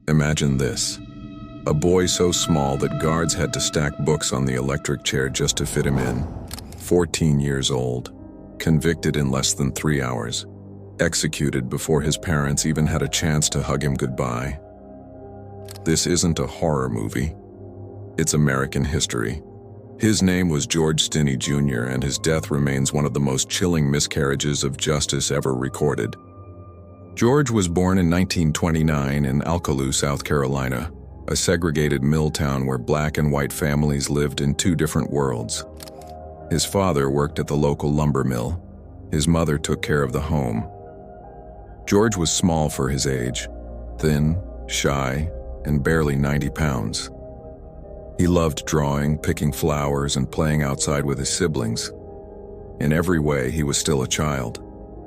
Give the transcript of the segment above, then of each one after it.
Imagine this. A boy so small that guards had to stack books on the electric chair just to fit him in. 14 years old. Convicted in less than 3 hours. Executed before his parents even had a chance to hug him goodbye. This isn't a horror movie. It's American history. His name was George Stinney Jr., and his death remains one of the most chilling miscarriages of justice ever recorded. George was born in 1929 in Alcolu, South Carolina, a segregated mill town where black and white families lived in two different worlds. His father worked at the local lumber mill. His mother took care of the home. George was small for his age, thin, shy, and barely 90 pounds. He loved drawing, picking flowers, and playing outside with his siblings. In every way, he was still a child.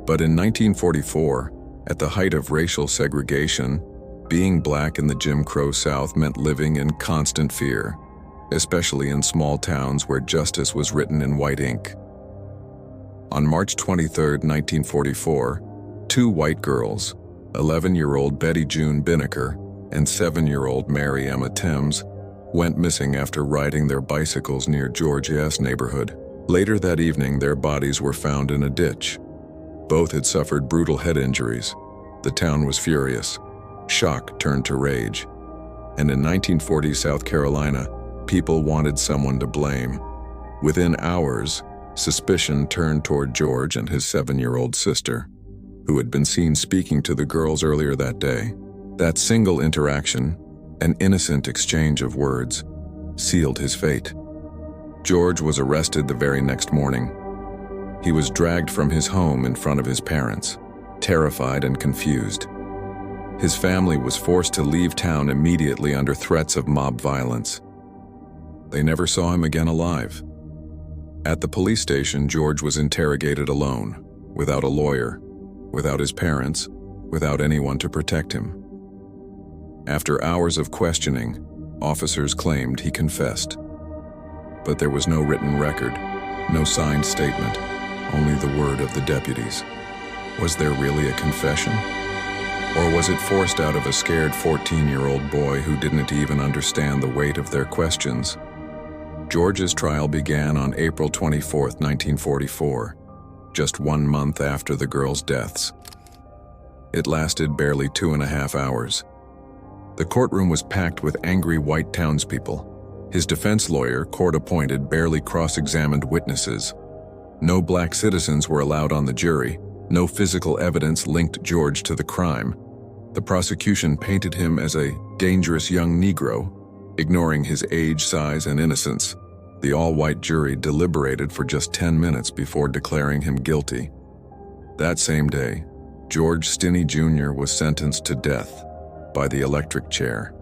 But in 1944, at the height of racial segregation, being black in the Jim Crow South meant living in constant fear, especially in small towns where justice was written in white ink. On March 23, 1944, two white girls, 11-year-old Betty June Binnicker and 7-year-old Mary Emma Thames, went missing after riding their bicycles near George S. neighborhood. Later that evening, their bodies were found in a ditch. Both had suffered brutal head injuries. The town was furious. Shock turned to rage. And in 1940 South Carolina, people wanted someone to blame. Within hours, suspicion turned toward George and his 7-year-old sister, who had been seen speaking to the girls earlier that day. That single interaction, an innocent exchange of words, sealed his fate. George was arrested the very next morning. He was dragged from his home in front of his parents, terrified and confused. His family was forced to leave town immediately under threats of mob violence. They never saw him again alive. At the police station, George was interrogated alone, without a lawyer, without his parents, without anyone to protect him. After hours of questioning, officers claimed he confessed. But there was no written record, no signed statement, only the word of the deputies. Was there really a confession? Or was it forced out of a scared 14-year-old boy who didn't even understand the weight of their questions? George's trial began on April 24, 1944, just 1 month after the girls' deaths. It lasted barely 2.5 hours. The courtroom was packed with angry white townspeople. His defense lawyer, court-appointed, barely cross-examined witnesses. No black citizens were allowed on the jury. No physical evidence linked George to the crime. The prosecution painted him as a dangerous young Negro, ignoring his age, size, and innocence. The all-white jury deliberated for just 10 minutes before declaring him guilty. That same day, George Stinney Jr. was sentenced to death by the electric chair.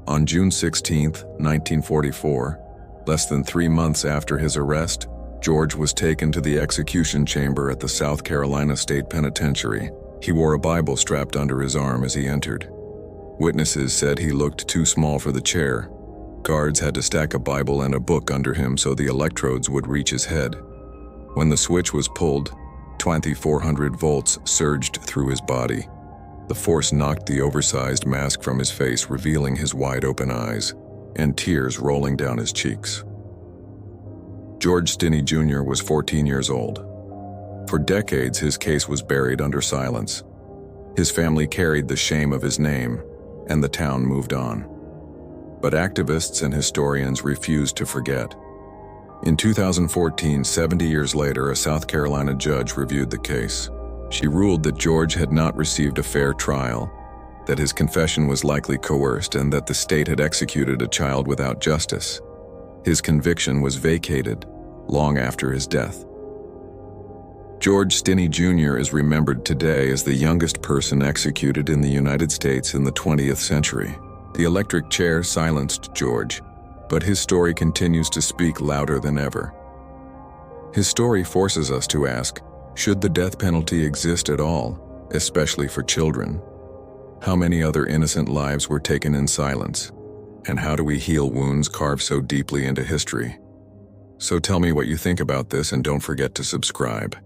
On June 16, 1944, less than 3 months after his arrest, George was taken to the execution chamber at the South Carolina State Penitentiary. He wore a Bible strapped under his arm as he entered. Witnesses said he looked too small for the chair. Guards had to stack a Bible and a book under him so the electrodes would reach his head. When the switch was pulled, 2,400 volts surged through his body. The force knocked the oversized mask from his face, revealing his wide-open eyes, and tears rolling down his cheeks. George Stinney Jr. was 14 years old. For decades, his case was buried under silence. His family carried the shame of his name, and the town moved on. But activists and historians refused to forget. In 2014, 70 years later, a South Carolina judge reviewed the case. She ruled that George had not received a fair trial, that his confession was likely coerced, and that the state had executed a child without justice. His conviction was vacated long after his death. George Stinney Jr. is remembered today as the youngest person executed in the United States in the 20th century. The electric chair silenced George, but his story continues to speak louder than ever. His story forces us to ask, should the death penalty exist at all, especially for children? How many other innocent lives were taken in silence? And how do we heal wounds carved so deeply into history? So tell me what you think about this, and don't forget to subscribe.